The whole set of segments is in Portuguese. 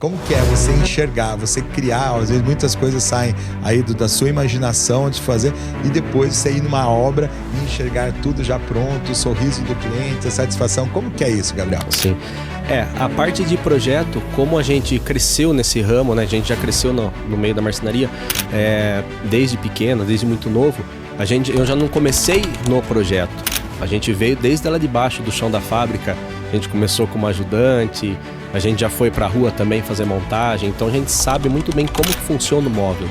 Como que é você enxergar, você criar, às vezes muitas coisas saem aí da sua imaginação de fazer e depois você ir numa obra e enxergar tudo já pronto, o sorriso do cliente, a satisfação. Como que é isso, Gabriel? Sim. A parte de projeto, como a gente cresceu nesse ramo, né? A gente já cresceu no meio da marcenaria desde pequeno, desde muito novo. Eu já não comecei no projeto. A gente veio desde lá de baixo do chão da fábrica. A gente começou como ajudante, a gente já foi para a rua também fazer montagem, então a gente sabe muito bem como que funciona o móvel.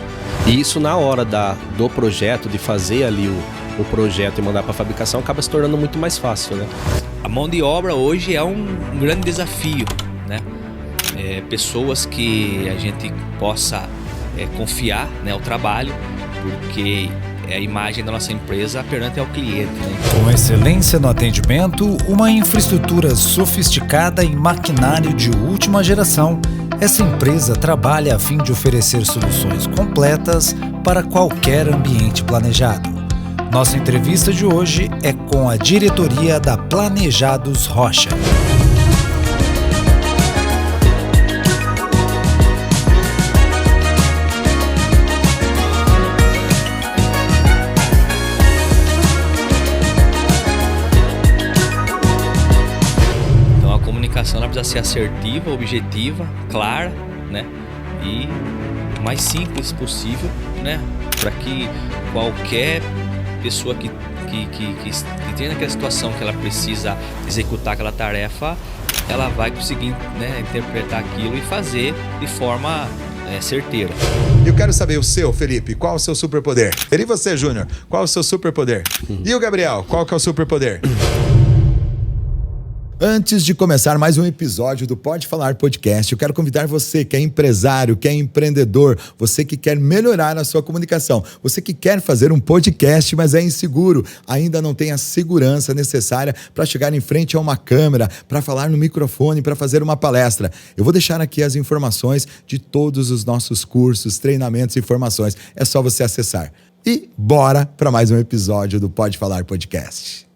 E isso na hora do projeto, de fazer ali o projeto e mandar para a fabricação, acaba se tornando muito mais fácil, né? A mão de obra hoje é um grande desafio, né? Pessoas que a gente possa confiar, né, o trabalho, porque é a imagem da nossa empresa perante ao cliente, né? Com excelência no atendimento, uma infraestrutura sofisticada e maquinário de última geração, essa empresa trabalha a fim de oferecer soluções completas para qualquer ambiente planejado. Nossa entrevista de hoje é com a diretoria da Planejados Rocha. Ela precisa ser assertiva, objetiva, clara, né? E o mais simples possível, né? Para que qualquer pessoa que tenha naquela situação que ela precisa executar aquela tarefa, ela vai conseguir, né, interpretar aquilo e fazer de forma certeira. Eu quero saber o seu, Felipe, qual o seu superpoder? E você, Júnior, qual o seu superpoder? E o Gabriel, qual que é o superpoder? Antes de começar mais um episódio do Pode Falar Podcast, eu quero convidar você que é empresário, que é empreendedor, você que quer melhorar a sua comunicação, você que quer fazer um podcast, mas é inseguro, ainda não tem a segurança necessária para chegar em frente a uma câmera, para falar no microfone, para fazer uma palestra. Eu vou deixar aqui as informações de todos os nossos cursos, treinamentos e formações. É só você acessar. E bora para mais um episódio do Pode Falar Podcast.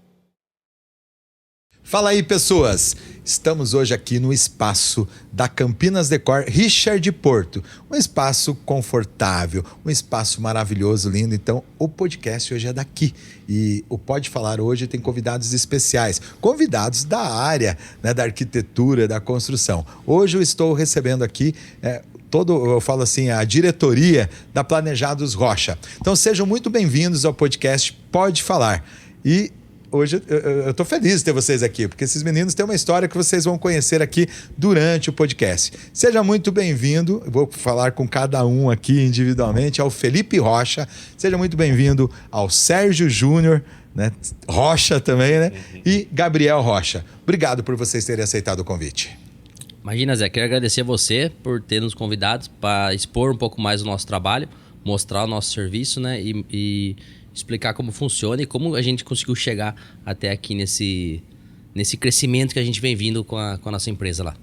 Fala aí, pessoas! Estamos hoje aqui no espaço da Campinas Decor Richard Porto. Um espaço confortável, um espaço maravilhoso, lindo. Então, o podcast hoje é daqui. E o Pode Falar hoje tem convidados especiais, convidados da área, né, da arquitetura, da construção. Hoje eu estou recebendo aqui eu falo assim, a diretoria da Planejados Rocha. Então, sejam muito bem-vindos ao podcast Pode Falar. E hoje eu estou feliz de ter vocês aqui, porque esses meninos têm uma história que vocês vão conhecer aqui durante o podcast. Seja muito bem-vindo, eu vou falar com cada um aqui individualmente, ao Felipe Rocha, seja muito bem-vindo ao Sérgio Júnior, né? Rocha também, né? E Gabriel Rocha. Obrigado por vocês terem aceitado o convite. Imagina, Zé, quero agradecer a você por ter nos convidado para expor um pouco mais o nosso trabalho, mostrar o nosso serviço, né? E explicar como funciona e como a gente conseguiu chegar até aqui nesse crescimento que a gente vem vindo com a nossa empresa lá.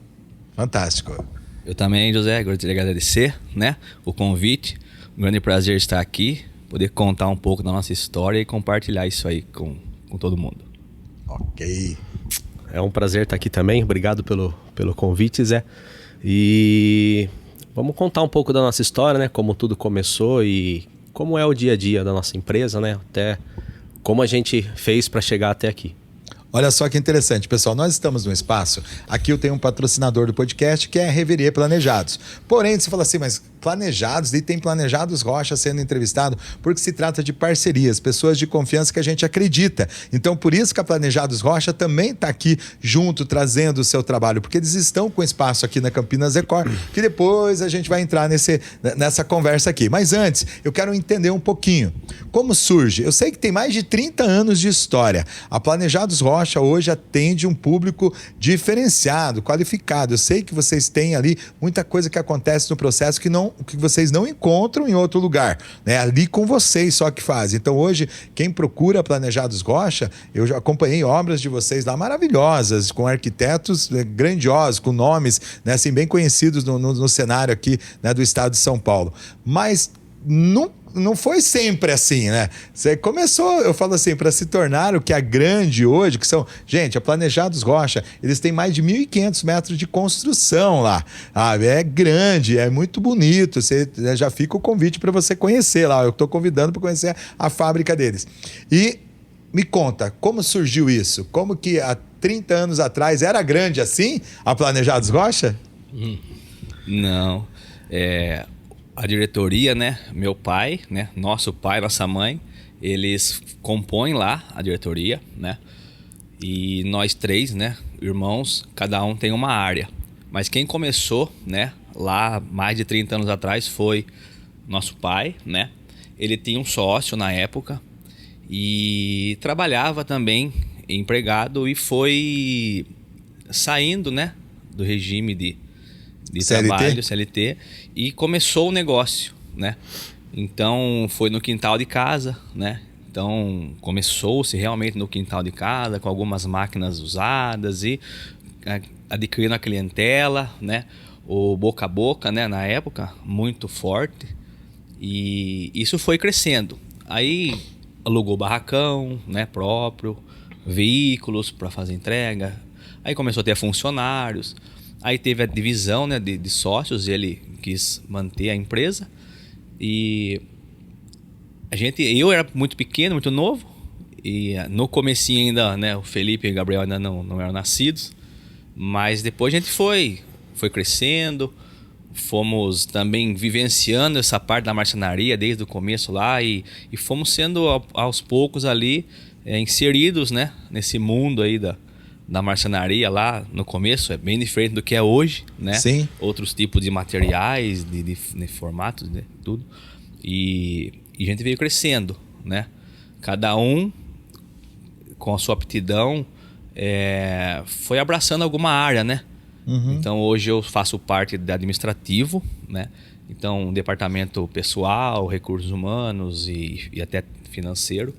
Fantástico. Eu também, José, gostaria de agradecer, né, o convite. Um grande prazer estar aqui, poder contar um pouco da nossa história e compartilhar isso aí com todo mundo. Ok. É um prazer estar aqui também. Obrigado pelo convite, Zé. E vamos contar um pouco da nossa história, né? Como tudo começou e como é o dia a dia da nossa empresa, né? Até como a gente fez para chegar até aqui. Olha só que interessante, pessoal. Nós estamos num espaço, aqui eu tenho um patrocinador do podcast que é a Reverie Planejados. Porém, você fala assim, mas Planejados, e tem Planejados Rocha sendo entrevistado, porque se trata de parcerias, pessoas de confiança que a gente acredita. Então, por isso que a Planejados Rocha também está aqui junto, trazendo o seu trabalho, porque eles estão com espaço aqui na Campinas Decor, que depois a gente vai entrar nessa conversa aqui. Mas antes, eu quero entender um pouquinho como surge. Eu sei que tem mais de 30 anos de história. A Planejados Rocha hoje atende um público diferenciado, qualificado. Eu sei que vocês têm ali muita coisa que acontece no processo que vocês não encontram em outro lugar, né? Ali com vocês só que fazem. Então hoje, quem procura Planejados Rocha, eu já acompanhei obras de vocês lá maravilhosas, com arquitetos grandiosos, com nomes, né, assim, bem conhecidos no cenário aqui, né, do estado de São Paulo. Mas não foi sempre assim, né? Você começou, eu falo assim, para se tornar o que é grande hoje, que são... Gente, a Planejados Rocha, eles têm mais de 1.500 metros de construção lá. É grande, é muito bonito. Você, já fica o convite para você conhecer lá. Eu estou convidando para conhecer a fábrica deles. E me conta, como surgiu isso? Como que há 30 anos atrás era grande assim, a Planejados Rocha? Não. A diretoria, né? Meu pai, né? Nosso pai, nossa mãe, eles compõem lá a diretoria, né? E nós três, né? Irmãos, cada um tem uma área. Mas quem começou, né? Lá mais de 30 anos atrás foi nosso pai, né? Ele tinha um sócio na época e trabalhava também empregado e foi saindo, né? Do regime de CLT? Trabalho, CLT, e começou o negócio, né? Então, foi no quintal de casa, né? Então, começou-se realmente no quintal de casa, com algumas máquinas usadas e adquirindo a clientela, né? O boca a boca, né? Na época, muito forte. E isso foi crescendo. Aí, alugou barracão, né? Próprio, veículos para fazer entrega. Aí começou a ter funcionários. Aí teve a divisão, né, de sócios, ele quis manter a empresa. E eu era muito pequeno, muito novo. E no comecinho ainda, né, o Felipe e o Gabriel ainda não eram nascidos. Mas depois a gente foi crescendo. Fomos também vivenciando essa parte da marcenaria desde o começo lá. E fomos sendo aos poucos ali inseridos, né, nesse mundo aí da marcenaria lá no começo. É bem diferente do que é hoje, né? Sim. Outros tipos de materiais, de formatos, né? Tudo. E a gente veio crescendo, né? Cada um com a sua aptidão foi abraçando alguma área, né? Uhum. Então hoje eu faço parte do administrativo, né? Então departamento pessoal, recursos humanos e até financeiro.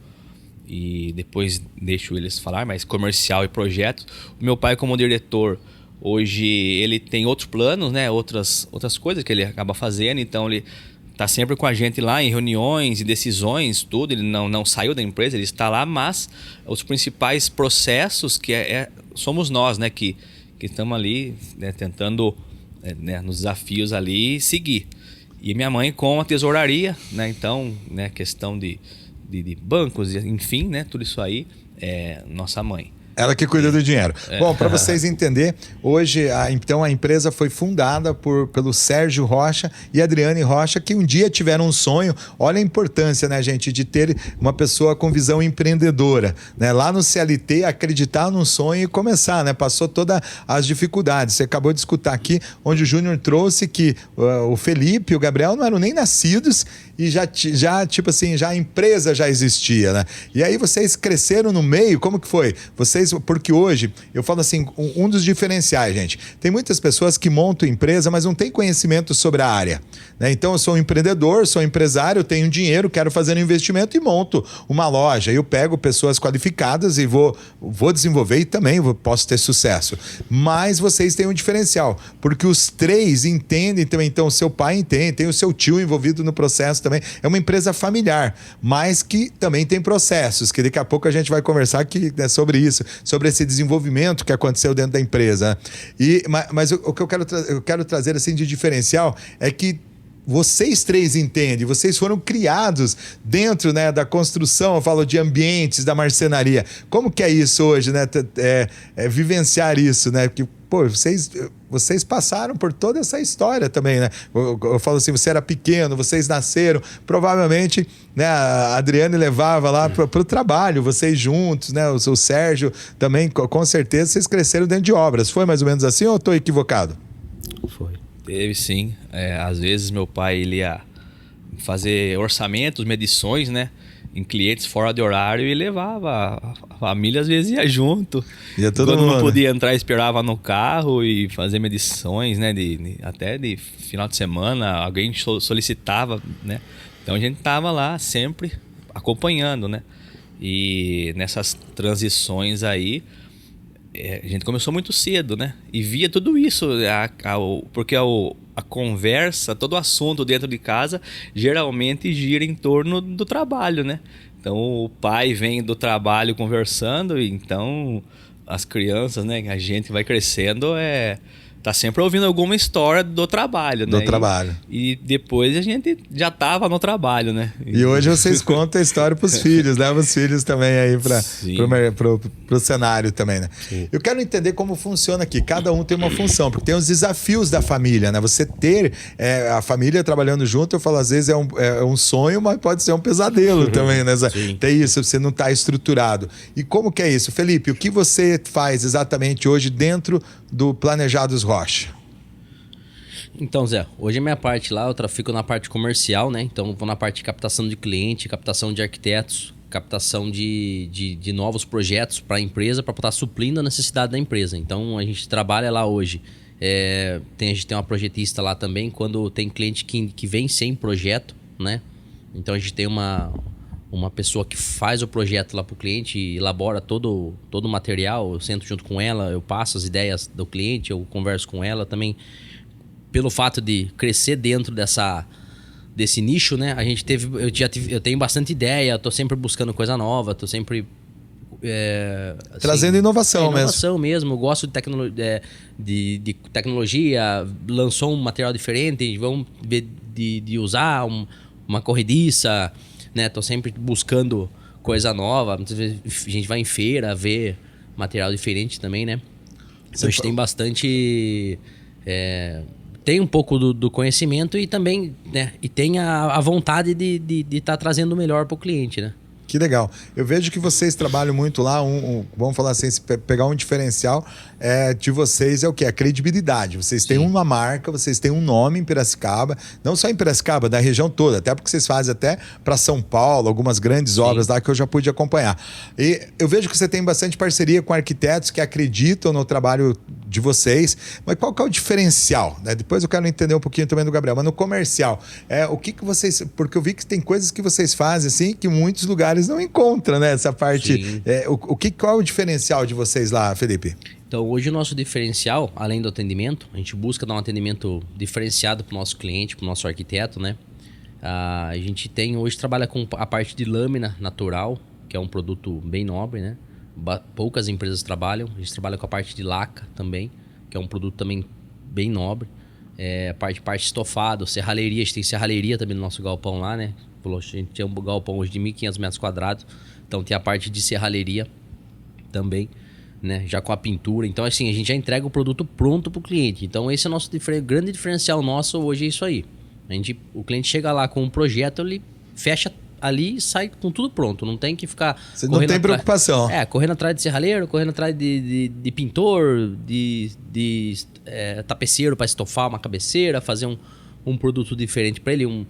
E depois deixo eles falar, mas comercial e projetos. O meu pai, como diretor, hoje ele tem outros planos, né? Outras coisas que ele acaba fazendo. Então ele está sempre com a gente lá em reuniões e decisões, tudo. Ele não saiu da empresa, ele está lá, mas os principais processos que somos nós, né? Que estamos ali, né? Tentando, né? Nos desafios ali seguir. E minha mãe com a tesouraria, né? Então, né? Questão de bancos, enfim, né? Tudo isso aí é nossa mãe. Ela que cuida do dinheiro. Bom, para vocês entenderem, hoje então a empresa foi fundada pelo Sérgio Rocha e Adriane Rocha, que um dia tiveram um sonho. Olha a importância, né, gente, de ter uma pessoa com visão empreendedora, né? Lá no CLT, acreditar num sonho e começar, né? Passou todas as dificuldades. Você acabou de escutar aqui, onde o Júnior trouxe que o Felipe e o Gabriel não eram nem nascidos e já tipo assim, já a empresa já existia, né? E aí vocês cresceram no meio, como que foi? Porque hoje, eu falo assim, um dos diferenciais, gente, tem muitas pessoas que montam empresa, mas não tem conhecimento sobre a área, né? Então eu sou um empreendedor, sou um empresário, tenho dinheiro, quero fazer um investimento e monto uma loja. Eu pego pessoas qualificadas e vou desenvolver e também posso ter sucesso. Mas vocês têm um diferencial, porque os três entendem também, então o seu pai entende, tem o seu tio envolvido no processo também. É uma empresa familiar, mas que também tem processos, que daqui a pouco a gente vai conversar aqui, né, sobre isso, sobre esse desenvolvimento que aconteceu dentro da empresa. Mas o que eu quero trazer assim de diferencial é que vocês três entendem, vocês foram criados dentro, né, da construção, eu falo de ambientes, da marcenaria. Como que é isso hoje, né? Vivenciar isso, né? Porque, pô, vocês passaram por toda essa história também, né? Eu falo assim, você era pequeno, vocês nasceram, provavelmente, né, a Adriane levava lá para o trabalho, vocês juntos, né? O Sérgio também, com certeza, vocês cresceram dentro de obras. Foi mais ou menos assim ou eu estou equivocado? Foi. Teve sim. Às vezes meu pai ele ia fazer orçamentos, medições, né? Em clientes fora de horário e levava. A família às vezes ia junto. Ia todo Quando mundo, não podia né? entrar, esperava no carro e fazer medições, né? Até de final de semana, alguém solicitava, né? Então a gente tava lá sempre acompanhando, né? E nessas transições aí, a gente começou muito cedo, né? E via tudo isso, porque a conversa, todo o assunto dentro de casa geralmente gira em torno do trabalho, né? Então o pai vem do trabalho conversando, e então as crianças, né, a gente vai crescendo, tá sempre ouvindo alguma história do trabalho, né? Do trabalho. E depois a gente já tava no trabalho, né? E hoje vocês contam a história para os filhos, levam os filhos também aí para o cenário também, né? Sim. Eu quero entender como funciona aqui. Cada um tem uma função, porque tem os desafios da família, né? Você ter a família trabalhando junto, eu falo, às vezes é um sonho, mas pode ser um pesadelo também, né? Sim. Tem isso, você não está estruturado. E como que é isso? Felipe, o que você faz exatamente hoje dentro do Planejados Rocha? Então, Zé, hoje a minha parte lá, eu fico na parte comercial, né? Então, vou na parte de captação de cliente, captação de arquitetos, captação de novos projetos para a empresa, para estar suprindo a necessidade da empresa. Então, a gente trabalha lá hoje. A gente tem uma projetista lá também, quando tem cliente que vem sem projeto, né? Então, a gente tem uma pessoa que faz o projeto lá para o cliente, elabora todo o material, eu sento junto com ela, eu passo as ideias do cliente, eu converso com ela também. Pelo fato de crescer dentro desse nicho, né? Eu tenho bastante ideia, estou sempre buscando coisa nova, estou sempre... Trazendo inovação mesmo. Inovação mesmo. Eu gosto de tecnologia, lançou um material diferente, vamos ver de usar uma corrediça, né? Tô sempre buscando coisa nova. Muitas vezes a gente vai em feira ver material diferente também, né? Então a gente tem bastante... tem um pouco do conhecimento e também, né? E tem a vontade de estar trazendo o melhor para o cliente, né? Que legal. Eu vejo que vocês trabalham muito lá, vamos falar assim, se pegar um diferencial de vocês é o quê? A credibilidade. Vocês têm uma marca, vocês têm um nome em Piracicaba, não só em Piracicaba, da região toda, até porque vocês fazem até para São Paulo, algumas grandes obras lá que eu já pude acompanhar. E eu vejo que você tem bastante parceria com arquitetos que acreditam no trabalho de vocês, mas qual que é o diferencial? Né? Depois eu quero entender um pouquinho também do Gabriel, mas no comercial, o que vocês... Porque eu vi que tem coisas que vocês fazem assim, que muitos lugares não encontram, né? Essa parte... qual é o diferencial de vocês lá, Felipe? Então, hoje o nosso diferencial, além do atendimento, a gente busca dar um atendimento diferenciado para o nosso cliente, para o nosso arquiteto, né? A gente hoje trabalha com a parte de lâmina natural, que é um produto bem nobre, né? Poucas empresas trabalham. A gente trabalha com a parte de laca também, que é um produto também bem nobre. Parte estofado, serralheria. A gente tem serralheria também no nosso galpão lá, né? A gente tem um galpão hoje de 1.500 metros quadrados. Então tem a parte de serralheria também, né? Já com a pintura. Então assim, a gente já entrega o produto pronto para o cliente. Então esse é o nosso grande diferencial nosso hoje, é isso aí. O cliente chega lá com um projeto, ele fecha ali e sai com tudo pronto. Não tem que ficar... Você não tem preocupação. Correndo atrás de serralheiro, correndo atrás de pintor, de tapeceiro para estofar uma cabeceira, fazer um produto diferente para ele, um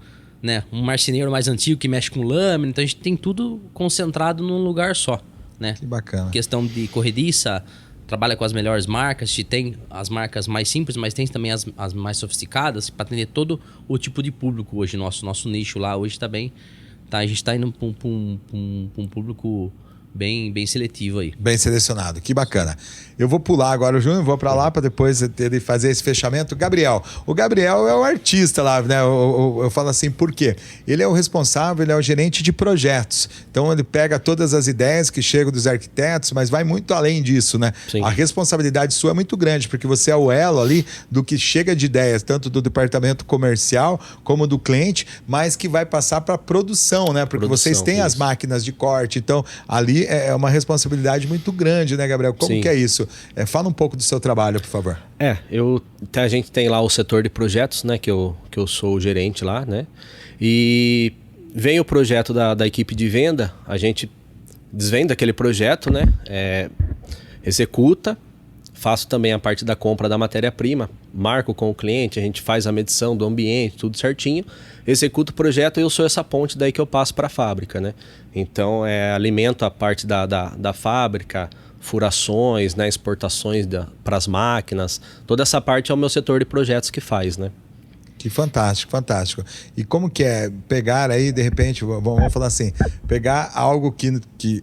marceneiro mais antigo que mexe com lâmina. Então a gente tem tudo concentrado num lugar só, né? Que bacana. Questão de corrediça, trabalha com as melhores marcas. A gente tem as marcas mais simples, mas tem também as mais sofisticadas para atender todo o tipo de público hoje. Nosso nicho lá hoje está bem... A gente está indo para um público bem seletivo aí. Bem selecionado, que bacana. Eu vou pular agora o Júnior, vou para lá para depois ele fazer esse fechamento. O Gabriel é o artista lá, né? Eu falo assim, por quê? Ele é o responsável, ele é o gerente de projetos. Então ele pega todas as ideias que chegam dos arquitetos, mas vai muito além disso, né? Sim. A responsabilidade sua é muito grande, porque você é o elo ali do que chega de ideias, tanto do departamento comercial como do cliente, mas que vai passar para a produção, né? Porque vocês têm as máquinas de corte, então ali é uma responsabilidade muito grande, né, Gabriel? Como que é isso? Fala um pouco do seu trabalho, por favor. A gente tem lá o setor de projetos, né, que eu sou o gerente lá, né? E vem o projeto da equipe de venda, a gente desvenda aquele projeto, né? Executa, faço também a parte da compra da matéria-prima, marco com o cliente, a gente faz a medição do ambiente, tudo certinho, executo o projeto e eu sou essa ponte daí que eu passo para a fábrica, né? Então, alimento a parte da fábrica, furações, né, exportações para as máquinas, toda essa parte é o meu setor de projetos que faz, né? Que fantástico, fantástico. E como que é pegar aí, de repente, vamos falar assim, pegar algo que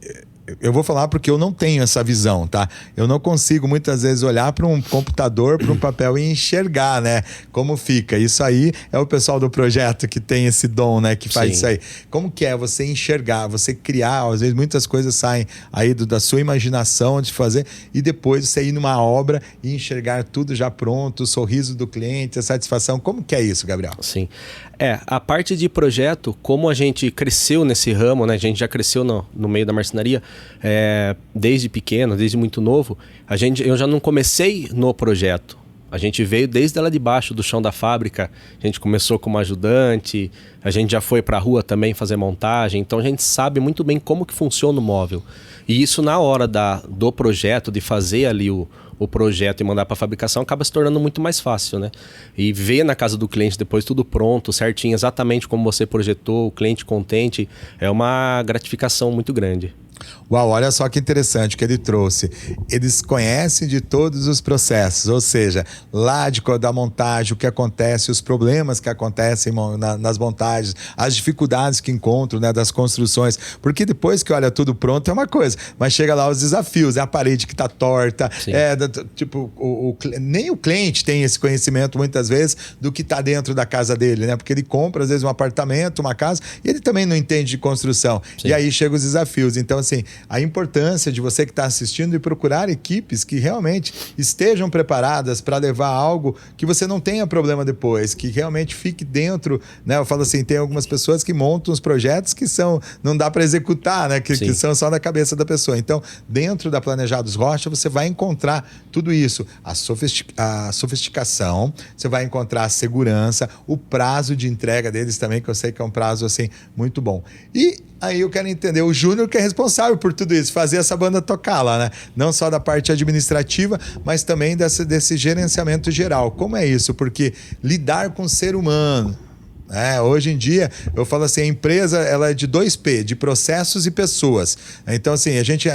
eu vou falar porque eu não tenho essa visão, tá? Eu não consigo muitas vezes olhar para um computador, para um papel e enxergar, né? Como fica. Isso aí é o pessoal do projeto que tem esse dom, né? Que faz Sim. isso aí. Como que é você enxergar, você criar, às vezes muitas coisas saem aí da sua imaginação de fazer e depois você ir numa obra e enxergar tudo já pronto, o sorriso do cliente, a satisfação. Como que é isso, Gabriel? Sim. A parte de projeto, como a gente cresceu nesse ramo, né? A gente já cresceu no meio da marcenaria desde pequeno, desde muito novo. Eu já não comecei no projeto. A gente veio desde lá de baixo do chão da fábrica. A gente começou como ajudante, a gente já foi para a rua também fazer montagem. Então a gente sabe muito bem como que funciona o móvel. E isso na hora do projeto, de fazer ali o projeto e mandar para fabricação, acaba se tornando muito mais fácil, né? E ver na casa do cliente depois tudo pronto, certinho, exatamente como você projetou, o cliente contente, é uma gratificação muito grande. Uau, olha só que interessante que ele trouxe. Eles conhecem de todos os processos, ou seja, lá da montagem, o que acontece, os problemas que acontecem nas montagens, as dificuldades que encontram, né, das construções. Porque depois que olha tudo pronto é uma coisa, mas chega lá os desafios, é a parede que está torta, nem o cliente tem esse conhecimento muitas vezes do que está dentro da casa dele, né? Porque ele compra às vezes um apartamento, uma casa, e ele também não entende de construção. Sim. E aí chegam os desafios. Então, assim, a importância de você que está assistindo e procurar equipes que realmente estejam preparadas para levar algo que você não tenha problema depois, que realmente fique dentro, né? Eu falo assim, tem algumas pessoas que montam os projetos que não dá para executar, né? Que são só da cabeça da pessoa. Então, dentro da Planejados Rocha, você vai encontrar tudo isso. A sofisticação, você vai encontrar a segurança, o prazo de entrega deles também, que eu sei que é um prazo assim muito bom. E aí eu quero entender, o Júnior que é responsável por tudo isso, fazer essa banda tocar lá, né? Não só da parte administrativa, mas também desse gerenciamento geral. Como é isso? Porque lidar com o ser humano, hoje em dia, eu falo assim, a empresa ela é de 2P, de processos e pessoas. Então, assim, a gente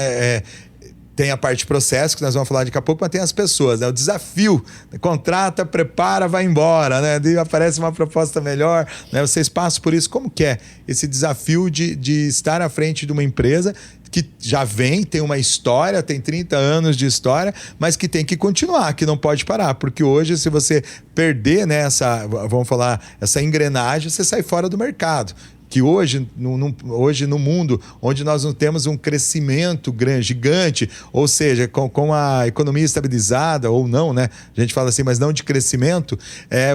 tem a parte de processo, que nós vamos falar daqui a pouco, mas tem as pessoas, né? O desafio, contrata, prepara, vai embora, né? Daí aparece uma proposta melhor, né? Vocês passam por isso. Como que é esse desafio de estar à frente de uma empresa que já tem uma história, tem 30 anos de história, mas que tem que continuar, que não pode parar, porque hoje se você perder, né, essa engrenagem, você sai fora do mercado. Que hoje no mundo, onde nós não temos um crescimento grande, gigante, ou seja, com a economia estabilizada, ou não, né? A gente fala assim, mas não de crescimento,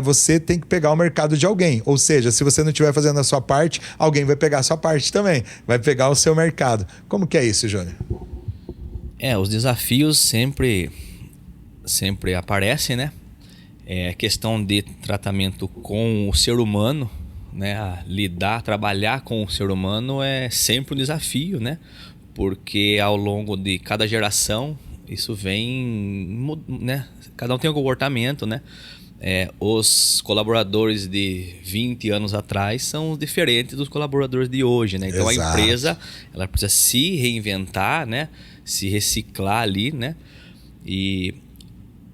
você tem que pegar o mercado de alguém. Ou seja, se você não estiver fazendo a sua parte, alguém vai pegar a sua parte também, vai pegar o seu mercado. Como que é isso, Júnior? Os desafios sempre aparecem, né? Questão de tratamento com o ser humano, né, trabalhar com o ser humano é sempre um desafio, né? Porque ao longo de cada geração isso vem, né? Cada um tem um comportamento, né? Os colaboradores de 20 anos atrás são diferentes dos colaboradores de hoje, né? Então Exato. A empresa ela precisa se reinventar, né? Se reciclar ali, né? E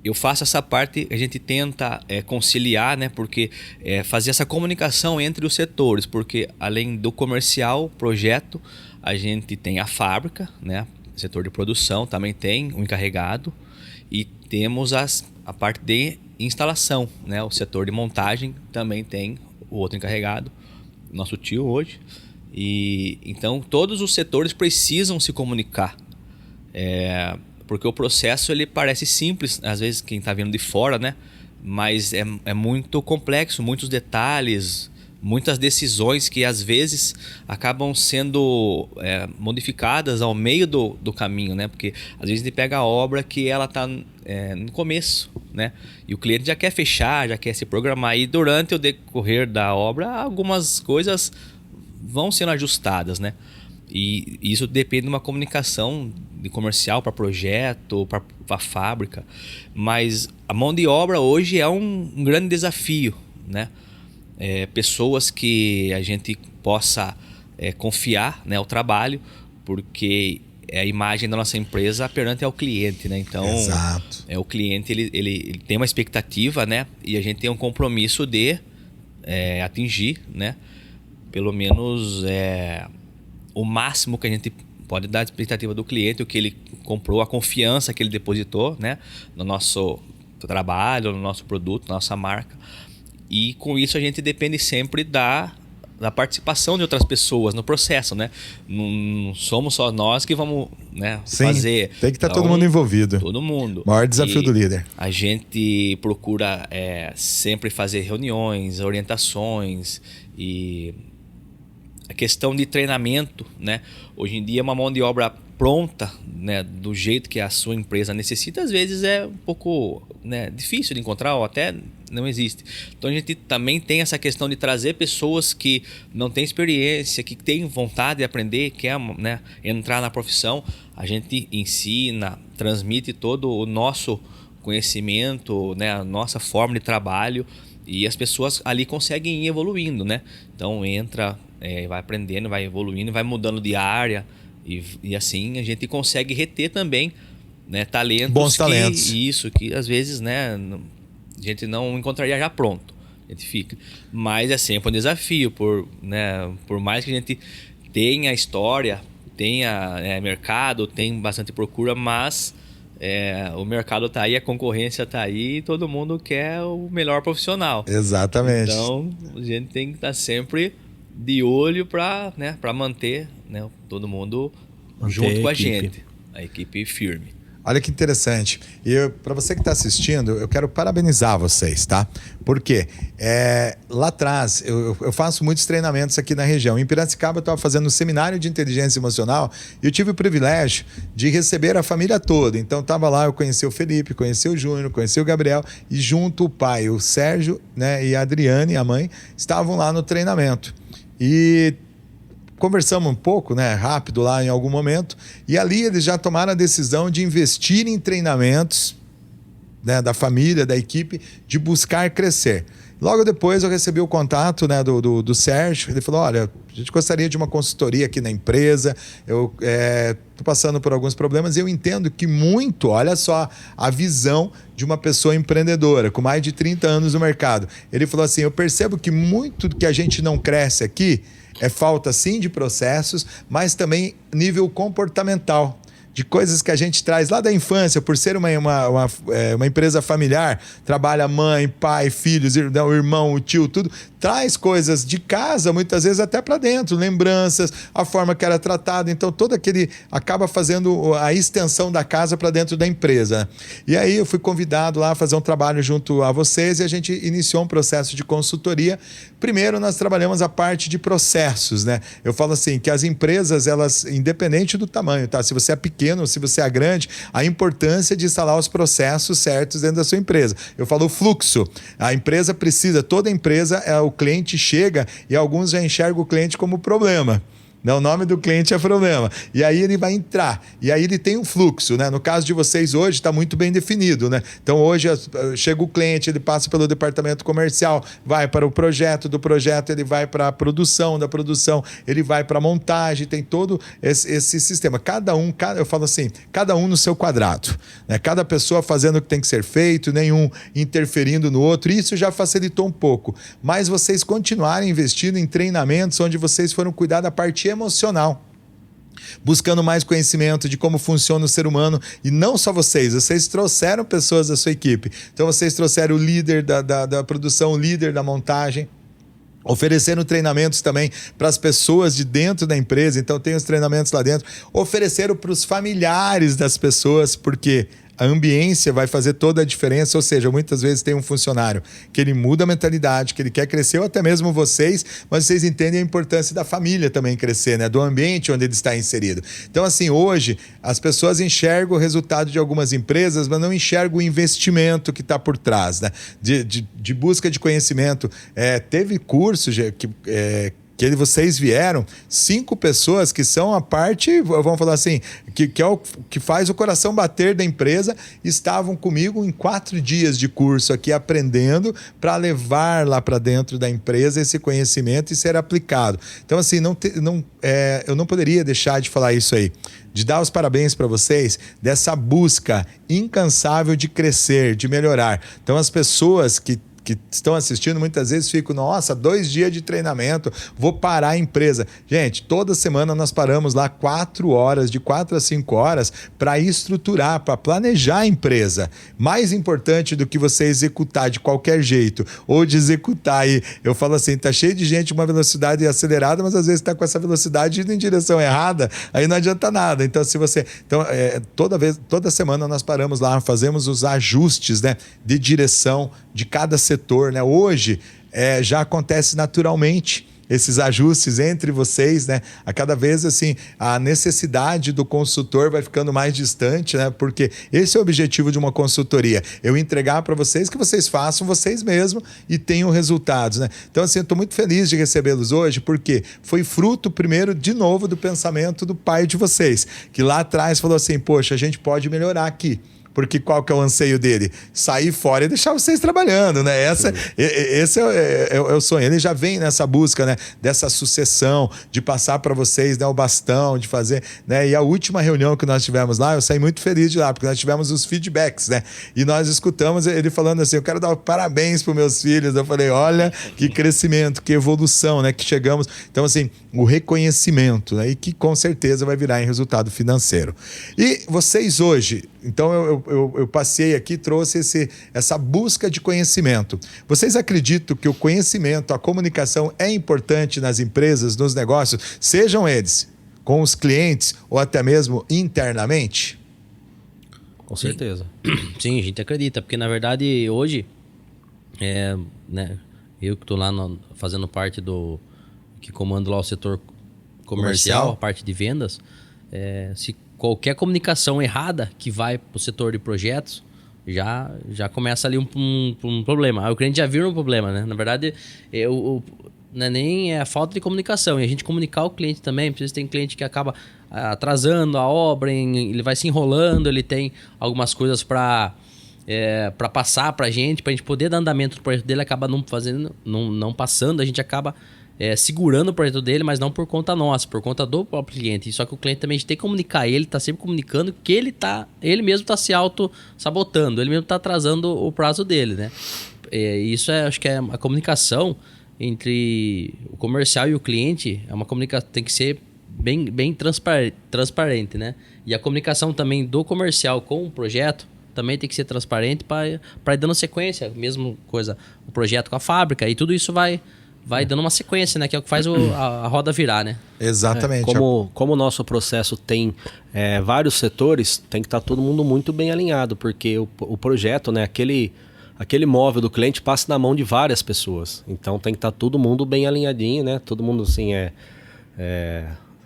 eu faço essa parte, a gente tenta conciliar, né? Porque fazer essa comunicação entre os setores, porque além do comercial, projeto, a gente tem a fábrica, né? O setor de produção também tem um encarregado e temos a parte de instalação, né? O setor de montagem também tem o outro encarregado, nosso tio hoje. E então todos os setores precisam se comunicar. Porque o processo ele parece simples, às vezes quem está vindo de fora, né? Mas é muito complexo, muitos detalhes, muitas decisões que às vezes acabam sendo modificadas ao meio do caminho, né? Porque às vezes a gente pega a obra que ela está no começo, né? E o cliente já quer fechar, já quer se programar. E durante o decorrer da obra, algumas coisas vão sendo ajustadas, né? E isso depende de uma comunicação de comercial para projeto, para fábrica. Mas a mão de obra hoje é um grande desafio, né? Pessoas que a gente possa confiar, né, o trabalho, porque é a imagem da nossa empresa perante ao cliente, né? Então, exato. O cliente ele tem uma expectativa, né? E a gente tem um compromisso de atingir, né? Pelo menos o máximo que a gente pode dar a expectativa do cliente, o que ele comprou, a confiança que ele depositou, né, no nosso trabalho, no nosso produto, na nossa marca. E com isso a gente depende sempre da participação de outras pessoas no processo, né? Não somos só nós que vamos, né, Sim, fazer. tem que estar todo mundo envolvido. Todo mundo. Maior desafio do líder. A gente procura sempre fazer reuniões, orientações e a questão de treinamento, né? Hoje em dia uma mão de obra pronta, né, do jeito que a sua empresa necessita, às vezes é um pouco, né, difícil de encontrar ou até não existe. Então a gente também tem essa questão de trazer pessoas que não têm experiência, que têm vontade de aprender, quer, né, entrar na profissão. A gente ensina, transmite todo o nosso conhecimento, né, a nossa forma de trabalho, e as pessoas ali conseguem ir evoluindo, né? Então entra, vai aprendendo, vai evoluindo, vai mudando de área, e assim a gente consegue reter também, né, talentos. Bons talentos. Que às vezes, né, a gente não encontraria já pronto. A gente fica. Mas é sempre um desafio, por mais que a gente tenha história, tenha mercado, tem bastante procura, mas o mercado está aí, a concorrência está aí e todo mundo quer o melhor profissional. Exatamente. Então a gente tem que estar sempre de olho para, né, manter, né, todo mundo junto com a gente, a equipe firme. Olha que interessante. E para você que está assistindo, eu quero parabenizar vocês, tá? Porque lá atrás, eu faço muitos treinamentos aqui na região. Em Piracicaba, eu estava fazendo um seminário de inteligência emocional e eu tive o privilégio de receber a família toda. Então, estava lá, eu conheci o Felipe, conheci o Júnior, conheci o Gabriel e junto o pai, o Sérgio, né, e a Adriane, a mãe, estavam lá no treinamento. E conversamos um pouco, né, rápido lá em algum momento, e ali eles já tomaram a decisão de investir em treinamentos, né, da família, da equipe, de buscar crescer. Logo depois eu recebi o contato, né, do Sérgio. Ele falou: olha, a gente gostaria de uma consultoria aqui na empresa, eu estou passando por alguns problemas e eu entendo que muito, olha só a visão de uma pessoa empreendedora com mais de 30 anos no mercado. Ele falou assim: eu percebo que muito que a gente não cresce aqui é falta sim de processos, mas também nível comportamental, de coisas que a gente traz lá da infância, por ser uma empresa familiar, trabalha mãe, pai, filhos, o irmão, o tio, tudo, traz coisas de casa, muitas vezes até para dentro, lembranças, a forma que era tratado, então todo aquele acaba fazendo a extensão da casa para dentro da empresa. E aí eu fui convidado lá a fazer um trabalho junto a vocês e a gente iniciou um processo de consultoria. Primeiro nós trabalhamos a parte de processos, né? Eu falo assim, que as empresas, elas, independente do tamanho, tá? Se você é pequeno, se você é grande, a importância de instalar os processos certos dentro da sua empresa. Eu falo o fluxo. A empresa precisa, toda empresa, o cliente chega e alguns já enxergam o cliente como problema. O nome do cliente é problema. E aí ele vai entrar. E aí ele tem um fluxo, né? No caso de vocês hoje está muito bem definido, né? Então hoje chega o cliente, ele passa pelo departamento comercial, vai para o projeto, do projeto ele vai para a produção, da produção ele vai para a montagem, tem todo esse sistema. Eu falo assim, cada um no seu quadrado, né? Cada pessoa fazendo o que tem que ser feito, nenhum interferindo no outro. Isso já facilitou um pouco. Mas vocês continuarem investindo em treinamentos onde vocês foram cuidar da parte emocional, buscando mais conhecimento de como funciona o ser humano. E não só vocês trouxeram pessoas da sua equipe. Então vocês trouxeram o líder da produção, o líder da montagem, oferecendo treinamentos também para as pessoas de dentro da empresa. Então tem os treinamentos lá dentro, ofereceram para os familiares das pessoas, porque a ambiência vai fazer toda a diferença. Ou seja, muitas vezes tem um funcionário que ele muda a mentalidade, que ele quer crescer, ou até mesmo vocês, mas vocês entendem a importância da família também crescer, né? Do ambiente onde ele está inserido. Então, assim, hoje as pessoas enxergam o resultado de algumas empresas, mas não enxergam o investimento que está por trás, né? De busca de conhecimento. Teve cursos que vocês vieram, 5 pessoas que são a parte, vamos falar assim, que é o que faz o coração bater da empresa, estavam comigo em 4 dias de curso aqui aprendendo para levar lá para dentro da empresa esse conhecimento e ser aplicado. Então, assim, eu não poderia deixar de falar isso aí, de dar os parabéns para vocês dessa busca incansável de crescer, de melhorar. Então, as pessoas que que estão assistindo muitas vezes ficam, nossa, 2 dias de treinamento, vou parar a empresa. Gente, toda semana nós paramos lá 4 horas, de 4 a 5 horas, para estruturar, para planejar a empresa. Mais importante do que você executar de qualquer jeito, ou de executar aí, eu falo assim, tá cheio de gente com uma velocidade acelerada, mas às vezes está com essa velocidade indo em direção errada, aí não adianta nada. Então, toda semana nós paramos lá, fazemos os ajustes, né, de direção de cada setor, né? Hoje já acontece naturalmente esses ajustes entre vocês, né? A cada vez assim a necessidade do consultor vai ficando mais distante, né? Porque esse é o objetivo de uma consultoria, eu entregar para vocês que vocês façam vocês mesmos e tenham resultados, né? Então assim, eu estou muito feliz de recebê-los hoje, porque foi fruto primeiro de novo do pensamento do pai de vocês, que lá atrás falou assim, poxa, a gente pode melhorar aqui. Porque qual que é o anseio dele? Sair fora e deixar vocês trabalhando, né? Esse é o sonho. Ele já vem nessa busca, né, dessa sucessão, de passar para vocês, né, o bastão, de fazer, né? E a última reunião que nós tivemos lá, eu saí muito feliz de lá, porque nós tivemos os feedbacks, né? E nós escutamos ele falando assim, eu quero dar parabéns para os meus filhos. Eu falei, olha que crescimento, que evolução, né? Que chegamos. Então, assim, o reconhecimento, né? E que com certeza vai virar em resultado financeiro. E vocês hoje, então eu passei aqui, trouxe essa busca de conhecimento. Vocês acreditam que o conhecimento, a comunicação é importante nas empresas, nos negócios, sejam eles com os clientes ou até mesmo internamente? Com certeza. Sim, a gente acredita, porque na verdade hoje, né, eu que estou lá fazendo parte que comando lá o setor comercial, a parte de vendas, se qualquer comunicação errada que vai para o setor de projetos, já começa ali um problema. Aí o cliente já vira um problema, né? Na verdade, não é nem a falta de comunicação. E a gente comunicar o cliente também. Porque tem cliente que acaba atrasando a obra, ele vai se enrolando, ele tem algumas coisas para passar para a gente poder dar andamento no projeto dele, acaba não passando, a gente acaba segurando o projeto dele, mas não por conta nossa, por conta do próprio cliente. Só que o cliente também tem que comunicar, ele está sempre comunicando que ele mesmo está se auto-sabotando, ele mesmo está atrasando o prazo dele, né? Isso acho que é a comunicação entre o comercial e o cliente, é uma comunicação, tem que ser bem transparente, né? E a comunicação também do comercial com o projeto também tem que ser transparente para ir dando sequência, mesmo coisa, o projeto com a fábrica, e tudo isso vai dando uma sequência, né? Que é o que faz a roda virar, né? Exatamente. Como o nosso processo tem vários setores, tem que estar todo mundo muito bem alinhado, porque o projeto, né? Aquele móvel do cliente passa na mão de várias pessoas. Então tem que estar todo mundo bem alinhadinho, né? Todo mundo assim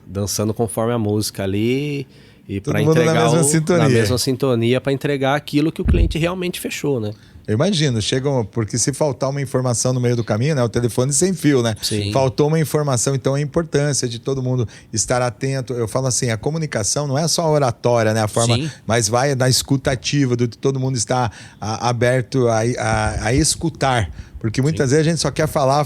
dançando conforme a música ali. E para entregar na mesma sintonia para entregar aquilo que o cliente realmente fechou, né? Eu imagino, porque se faltar uma informação no meio do caminho, né? O telefone sem fio, né? Sim. Faltou uma informação, então a importância de todo mundo estar atento. Eu falo assim, a comunicação não é só a oratória, né? A forma, Sim. mas vai da escutativa, de todo mundo estar aberto a escutar. Porque muitas vezes a gente só quer falar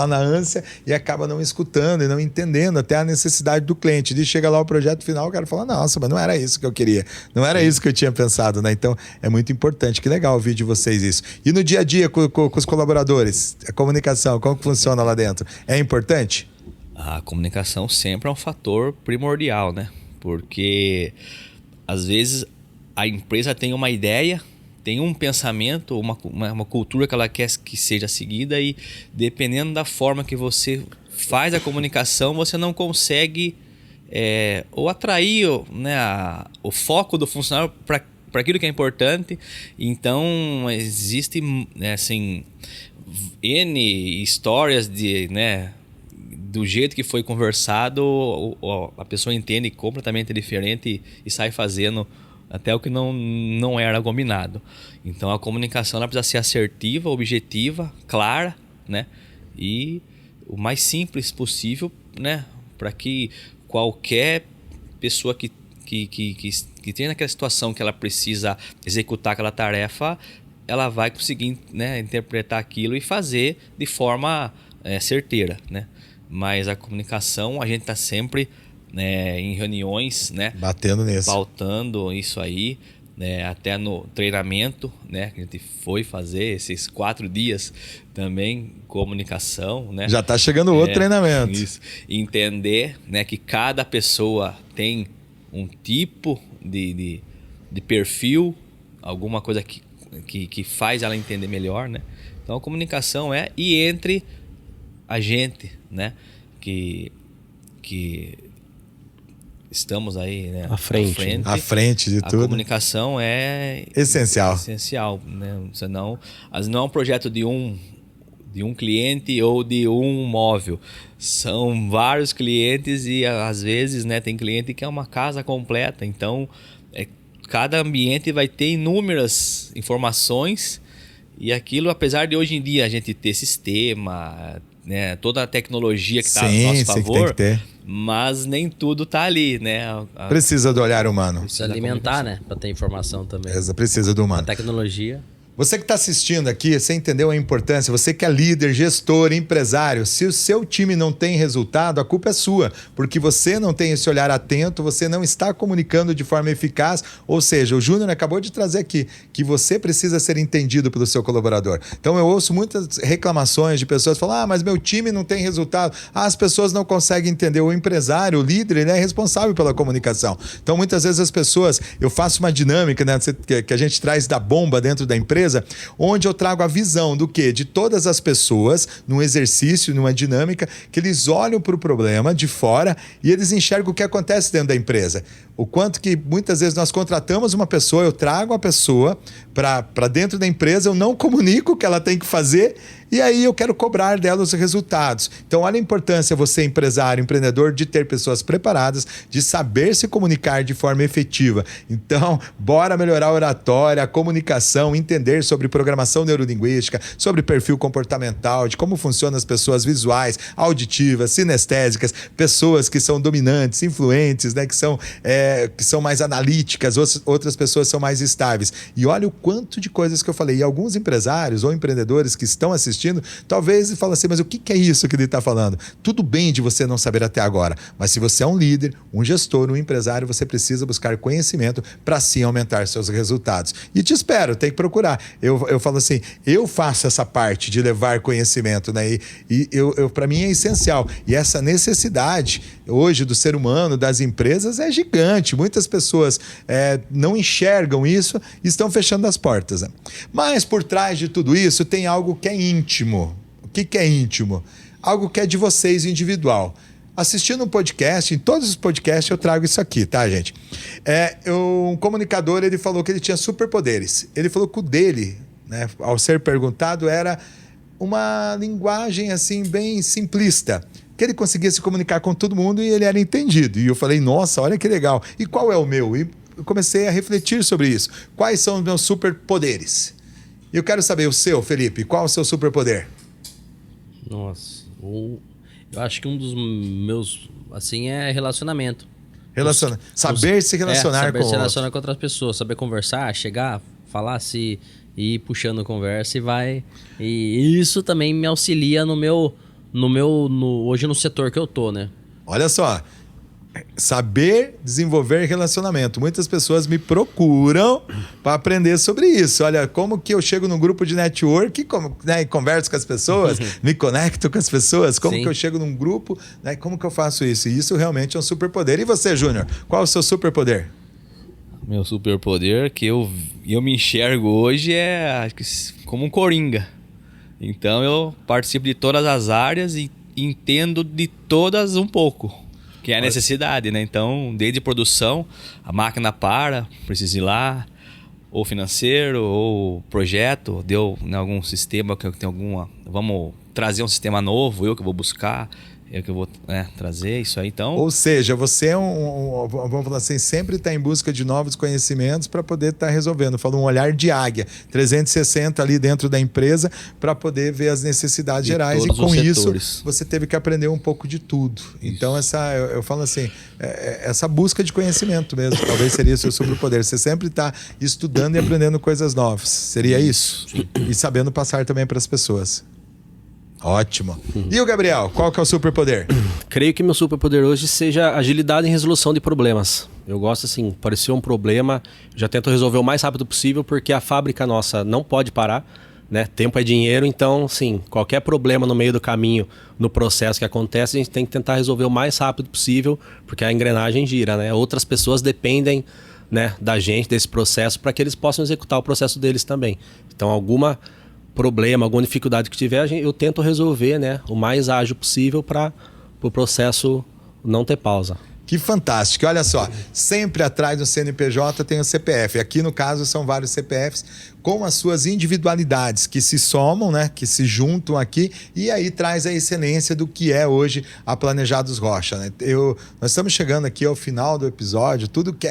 na ânsia e acaba não escutando e não entendendo até a necessidade do cliente. E chega lá o projeto final, o cara fala, nossa, mas não era isso que eu queria. Não era isso que eu tinha pensado, né? Então, é muito importante. Que legal ouvir de vocês isso. E no dia a dia com os colaboradores, a comunicação, como que funciona lá dentro? É importante? A comunicação sempre é um fator primordial, né? Porque, às vezes, a empresa tem uma ideia, tem um pensamento, uma cultura que ela quer que seja seguida, e dependendo da forma que você faz a comunicação, você não consegue ou atrair, né, o foco do funcionário para aquilo que é importante. Então, existem assim, N histórias do jeito que foi conversado, a pessoa entende completamente diferente e sai fazendo até o que não era combinado. Então a comunicação ela precisa ser assertiva, objetiva, clara, né? E o mais simples possível, né? Para que qualquer pessoa que tenha naquela situação que ela precisa executar aquela tarefa, ela vai conseguir, né, interpretar aquilo e fazer de forma certeira, né? Mas a comunicação, a gente está sempre em reuniões, né, batendo nisso, pautando isso aí, né? Até no treinamento, né? Que a gente foi fazer esses 4 dias também, comunicação, né? Já está chegando outro treinamento. Isso. Entender, né, que cada pessoa tem um tipo de perfil, alguma coisa que faz ela entender melhor, né? Então a comunicação e entre a gente, né? Que estamos aí, né? À frente de tudo. A comunicação é essencial, né? Senão, não é um projeto de um cliente ou de um móvel. São vários clientes e às vezes, né, tem cliente que é uma casa completa. Então, cada ambiente vai ter inúmeras informações e aquilo, apesar de hoje em dia a gente ter sistema, né, toda a tecnologia que está a nosso favor, mas nem tudo está ali, né? Precisa do olhar humano. Precisa alimentar, né? Para ter informação também. Precisa do humano. A tecnologia. Você que está assistindo aqui, você entendeu a importância? Você que é líder, gestor, empresário, se o seu time não tem resultado, a culpa é sua, porque você não tem esse olhar atento, você não está comunicando de forma eficaz, ou seja, o Júnior acabou de trazer aqui que você precisa ser entendido pelo seu colaborador. Então eu ouço muitas reclamações de pessoas falando, mas meu time não tem resultado, as pessoas não conseguem entender. O empresário, o líder, ele é responsável pela comunicação. Então muitas vezes as pessoas, eu faço uma dinâmica, né, que a gente traz da bomba dentro da empresa, onde eu trago a visão do quê? De todas as pessoas, num exercício, numa dinâmica, que eles olham para o problema de fora e eles enxergam o que acontece dentro da empresa. O quanto que muitas vezes nós contratamos uma pessoa, eu trago a pessoa para dentro da empresa, eu não comunico o que ela tem que fazer e aí eu quero cobrar dela os resultados. Então olha a importância, você empresário, empreendedor, de ter pessoas preparadas, de saber se comunicar de forma efetiva. Então, bora melhorar a oratória, a comunicação, entender sobre programação neurolinguística, sobre perfil comportamental, de como funcionam as pessoas visuais, auditivas, sinestésicas, pessoas que são dominantes, influentes, né, que são mais analíticas, outras pessoas são mais estáveis. E olha o quanto de coisas que eu falei. E alguns empresários ou empreendedores que estão assistindo, talvez falam assim, mas o que é isso que ele está falando? Tudo bem de você não saber até agora, mas se você é um líder, um gestor, um empresário, você precisa buscar conhecimento para sim aumentar seus resultados. E te espero, tem que procurar. Eu falo assim, eu faço essa parte de levar conhecimento, né? E para mim é essencial. E essa necessidade hoje do ser humano, das empresas, é gigante. Muitas pessoas não enxergam isso e estão fechando as portas, né? Mas por trás de tudo isso tem algo que é íntimo. O que é íntimo? Algo que é de vocês, individual. Assistindo um podcast, em todos os podcasts eu trago isso aqui, tá, gente? Um comunicador, ele falou que ele tinha superpoderes. Ele falou que o dele, né, ao ser perguntado, era uma linguagem assim bem simplista, que ele conseguia se comunicar com todo mundo e ele era entendido. E eu falei, nossa, olha que legal. E qual é o meu? E eu comecei a refletir sobre isso. Quais são os meus superpoderes? E eu quero saber o seu, Felipe. Qual é o seu superpoder? Nossa, eu acho que um dos meus, assim, é relacionamento. Saber se relacionar saber se relacionar com outras pessoas, saber conversar, chegar, falar, se ir puxando conversa e vai. E isso também me auxilia hoje no setor que eu tô, né? Olha só, saber desenvolver relacionamento. Muitas pessoas me procuram para aprender sobre isso. Olha, como que eu chego num grupo de network, né, e converso com as pessoas, me conecto com as pessoas, como que eu chego num grupo, né, como que eu faço isso? E isso realmente é um superpoder. E você, Júnior, qual é o seu superpoder? Meu superpoder que eu me enxergo hoje como um coringa. Então eu participo de todas as áreas e entendo de todas um pouco. Que é a necessidade, né? Então, desde produção, a máquina precisa ir lá, ou financeiro, ou projeto, deu algum sistema que tem vamos trazer um sistema novo, eu que vou buscar, eu que vou trazer isso aí, então... Ou seja, você vamos falar assim, sempre está em busca de novos conhecimentos para poder estar resolvendo. Falo um olhar de águia, 360 ali dentro da empresa para poder ver as necessidades gerais e com isso você teve que aprender um pouco de tudo. Isso. Então eu falo assim, essa busca de conhecimento mesmo, talvez seria o seu superpoder. Você sempre está estudando e aprendendo coisas novas. Seria isso? Sim. E sabendo passar também para as pessoas. Ótimo. E o Gabriel, qual que é o superpoder? Creio que meu superpoder hoje seja agilidade em resolução de problemas. Eu gosto assim, pareceu um problema, já tento resolver o mais rápido possível, porque a fábrica nossa não pode parar, né? Tempo é dinheiro, então, sim, qualquer problema no meio do caminho, no processo que acontece, a gente tem que tentar resolver o mais rápido possível, porque a engrenagem gira, né? Outras pessoas dependem, né, da gente, desse processo, para que eles possam executar o processo deles também. Então, alguma problema, alguma dificuldade que tiver, eu tento resolver, né, o mais ágil possível para o processo não ter pausa. Que fantástico. E olha só, sempre atrás do CNPJ tem o CPF. Aqui, no caso, são vários CPFs com as suas individualidades que se somam, né? Que se juntam aqui e aí traz a excelência do que é hoje a Planejados Rocha, né? Nós estamos chegando aqui ao final do episódio. Tudo que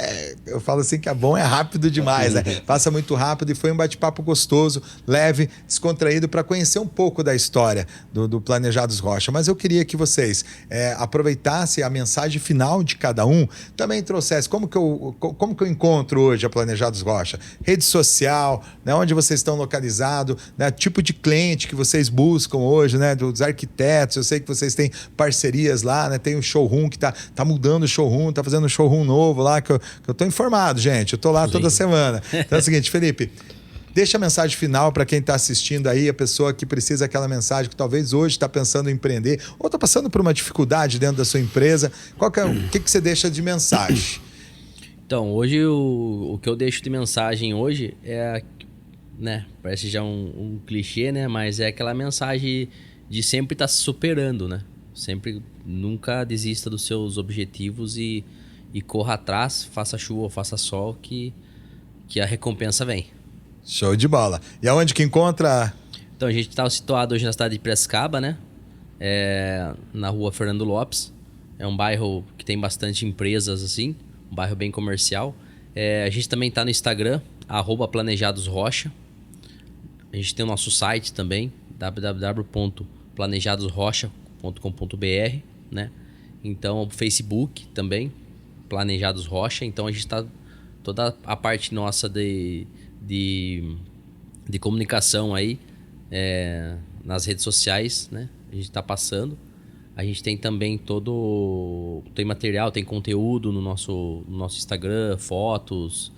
eu falo assim que é bom é rápido demais, né? Passa muito rápido e foi um bate-papo gostoso, leve, descontraído para conhecer um pouco da história do Planejados Rocha. Mas eu queria que vocês aproveitassem a mensagem final de cada um, também trouxesse como que eu encontro hoje a Planejados Rocha, rede social, né, onde vocês estão localizados, né, tipo de cliente que vocês buscam hoje, né, dos arquitetos. Eu sei que vocês têm parcerias lá, né, tem um showroom que tá mudando o showroom, tá fazendo um showroom novo lá, que eu tô informado, gente, eu tô lá toda semana. Então é o seguinte, Felipe, deixa a mensagem final para quem está assistindo aí, a pessoa que precisa daquela mensagem, que talvez hoje está pensando em empreender ou está passando por uma dificuldade dentro da sua empresa. O que você deixa de mensagem? Então, hoje o que eu deixo de mensagem hoje é, né, parece já um clichê, né, mas é aquela mensagem de sempre estar se superando, né? Sempre, nunca desista dos seus objetivos e corra atrás, faça chuva ou faça sol, que a recompensa vem. Show de bola. E aonde que encontra? Então, a gente está situado hoje na cidade de Piracicaba, né? Na rua Fernando Lopes. É um bairro que tem bastante empresas, assim. Um bairro bem comercial. A gente também está no Instagram, @planejadosrocha. A gente tem o nosso site também, www.planejadosrocha.com.br, né? Então, o Facebook também, Planejados Rocha. Então, a gente está... Toda a parte nossa de comunicação aí nas redes sociais, né? A gente está passando. A gente tem também tem material, tem conteúdo no nosso Instagram, fotos,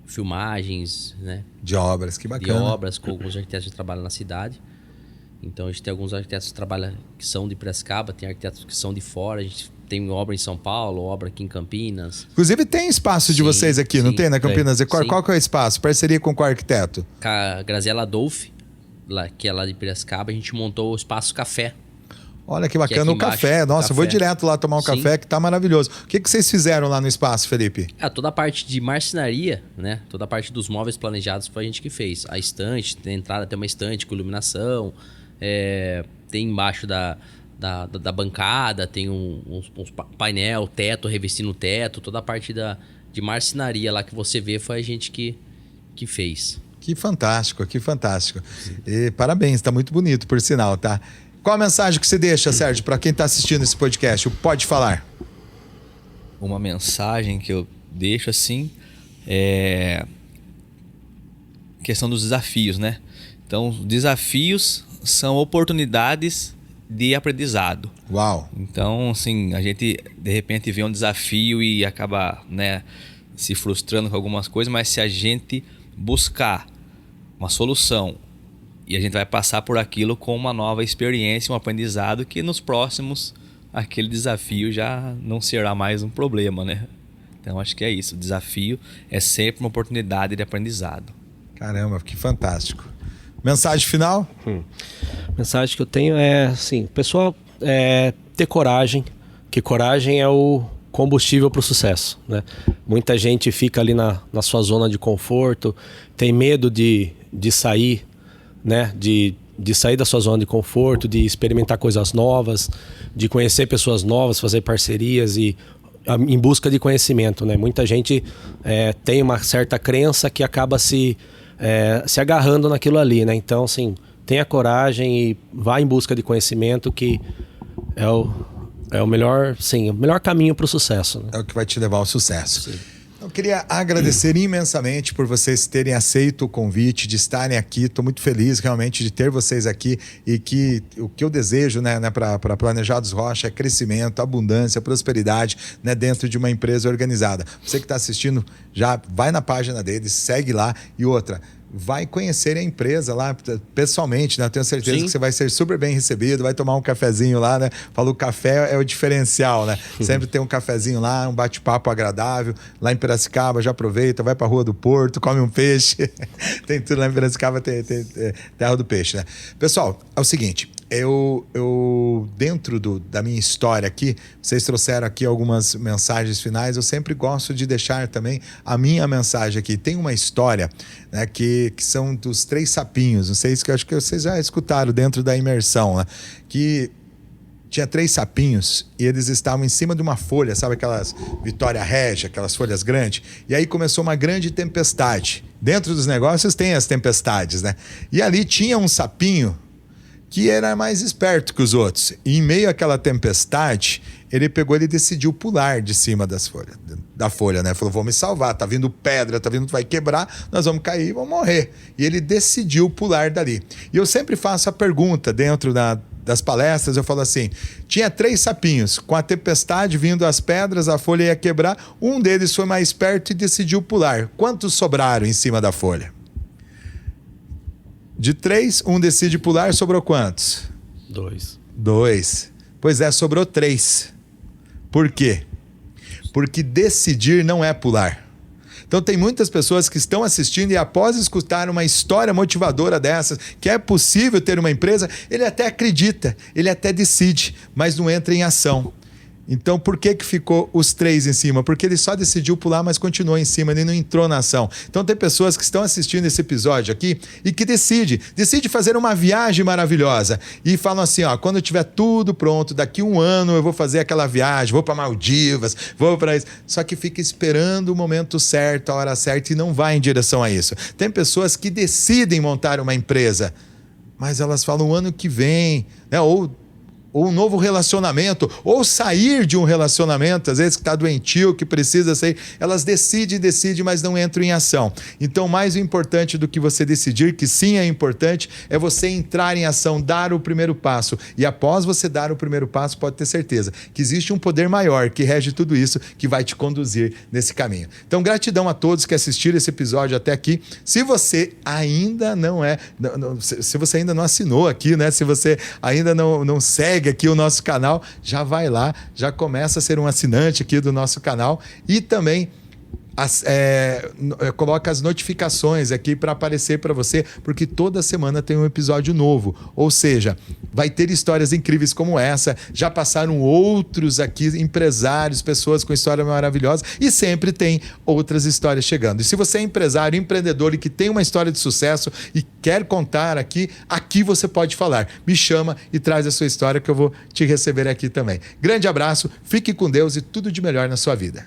filmagens, né? De obras, que bacana. De obras com alguns arquitetos que trabalham na cidade. Então a gente tem alguns arquitetos que trabalham, que são de Piracicaba, tem arquitetos que são de fora. A gente tem obra em São Paulo, obra aqui em Campinas. Inclusive tem espaço de vocês aqui, não tem, na Campinas? Qual que é o espaço? Parceria com qual arquiteto? Com a Graziela Adolfi, que é lá de Piracicaba, a gente montou o Espaço Café. Olha que bacana, o café. Nossa, eu vou direto lá tomar um café, que tá maravilhoso. O que vocês fizeram lá no espaço, Felipe? Toda a parte de marcenaria, né? Toda a parte dos móveis planejados foi a gente que fez. A estante, tem entrada, tem uma estante com iluminação, tem embaixo da bancada, tem uns painel, teto, revestindo o teto, toda a parte de marcenaria lá que você vê foi a gente que fez. Que fantástico, que fantástico. E parabéns, está muito bonito, por sinal, tá? Qual a mensagem que você deixa, Sérgio, para quem está assistindo esse podcast? Pode falar. Uma mensagem que eu deixo assim é questão dos desafios, né? Então, desafios são oportunidades de aprendizado. Uau! Então, assim, a gente de repente vê um desafio e acaba, né, se frustrando com algumas coisas, mas se a gente buscar uma solução e a gente vai passar por aquilo com uma nova experiência, um aprendizado, que nos próximos aquele desafio já não será mais um problema, né? Então, acho que é isso. O desafio é sempre uma oportunidade de aprendizado. Caramba, que fantástico. Mensagem final? Mensagem que eu tenho é assim, pessoal, ter coragem, que coragem é o combustível para o sucesso, né? Muita gente fica ali na sua zona de conforto, tem medo de sair, né? De sair da sua zona de conforto, de experimentar coisas novas, de conhecer pessoas novas, fazer parcerias e em busca de conhecimento, né? Muita gente tem uma certa crença que acaba se agarrando naquilo ali, né? Então, assim, tenha coragem e vá em busca de conhecimento, que é o melhor, sim, o melhor caminho para o sucesso, né? É o que vai te levar ao sucesso. Sim. Então, queria agradecer imensamente por vocês terem aceito o convite, de estarem aqui. Estou muito feliz realmente de ter vocês aqui e que o que eu desejo, né, para Planejados Rocha é crescimento, abundância, prosperidade, né, dentro de uma empresa organizada. Você que está assistindo, já vai na página deles, segue lá. E outra, vai conhecer a empresa lá pessoalmente, né? Eu tenho certeza que você vai ser super bem recebido, vai tomar um cafezinho lá, né? Falou, o café é o diferencial, né? Sempre tem um cafezinho lá, um bate-papo agradável. Lá em Piracicaba, já aproveita, vai pra Rua do Porto, come um peixe. Tem tudo lá em Piracicaba, tem Terra do Peixe, né? Pessoal, é o seguinte, eu dentro da minha história aqui, vocês trouxeram aqui algumas mensagens finais, eu sempre gosto de deixar também a minha mensagem aqui. Tem uma história, né, que são dos 3 sapinhos, não sei se eu acho que vocês já escutaram dentro da imersão, né, que tinha 3 sapinhos e eles estavam em cima de uma folha, sabe aquelas Vitória Regia, aquelas folhas grandes, e aí começou uma grande tempestade. Dentro dos negócios tem as tempestades, né? E ali tinha um sapinho que era mais esperto que os outros. E em meio àquela tempestade, ele decidiu pular de cima da folha, né? Falou, vou me salvar, tá vindo pedra, tá vindo, vai quebrar, nós vamos cair, vamos morrer. E ele decidiu pular dali. E eu sempre faço a pergunta dentro das palestras, eu falo assim, tinha 3 sapinhos, com a tempestade vindo as pedras, a folha ia quebrar, um deles foi mais esperto e decidiu pular. Quantos sobraram em cima da folha? De 3, um decide pular, sobrou quantos? 2. Pois é, sobrou 3. Por quê? Porque decidir não é pular. Então tem muitas pessoas que estão assistindo e após escutar uma história motivadora dessas, que é possível ter uma empresa, ele até acredita, ele até decide, mas não entra em ação. Então, por que ficou os 3 em cima? Porque ele só decidiu pular, mas continuou em cima, ele não entrou na ação. Então, tem pessoas que estão assistindo esse episódio aqui e que decide fazer uma viagem maravilhosa e falam assim, ó, quando tiver tudo pronto, daqui 1 ano eu vou fazer aquela viagem, vou para Maldivas, vou para isso. Só que fica esperando o momento certo, a hora certa e não vai em direção a isso. Tem pessoas que decidem montar uma empresa, mas elas falam o ano que vem, né? Ou um novo relacionamento, ou sair de um relacionamento, às vezes que está doentio, que precisa sair, elas decidem, mas não entram em ação. Então, mais importante do que você decidir, que sim é importante, é você entrar em ação, dar o primeiro passo. E após você dar o primeiro passo, pode ter certeza que existe um poder maior que rege tudo isso, que vai te conduzir nesse caminho. Então, gratidão a todos que assistiram esse episódio até aqui. Se você ainda se você ainda não assinou aqui, né? Se você ainda não segue aqui o nosso canal, já vai lá, já começa a ser um assinante aqui do nosso canal e também coloca as notificações aqui para aparecer para você, porque toda semana tem um episódio novo, ou seja, vai ter histórias incríveis como essa, já passaram outros aqui, empresários, pessoas com história maravilhosa e sempre tem outras histórias chegando. E se você é empresário, empreendedor e que tem uma história de sucesso e quer contar aqui você pode falar, me chama e traz a sua história que eu vou te receber aqui também. Grande abraço, fique com Deus e tudo de melhor na sua vida.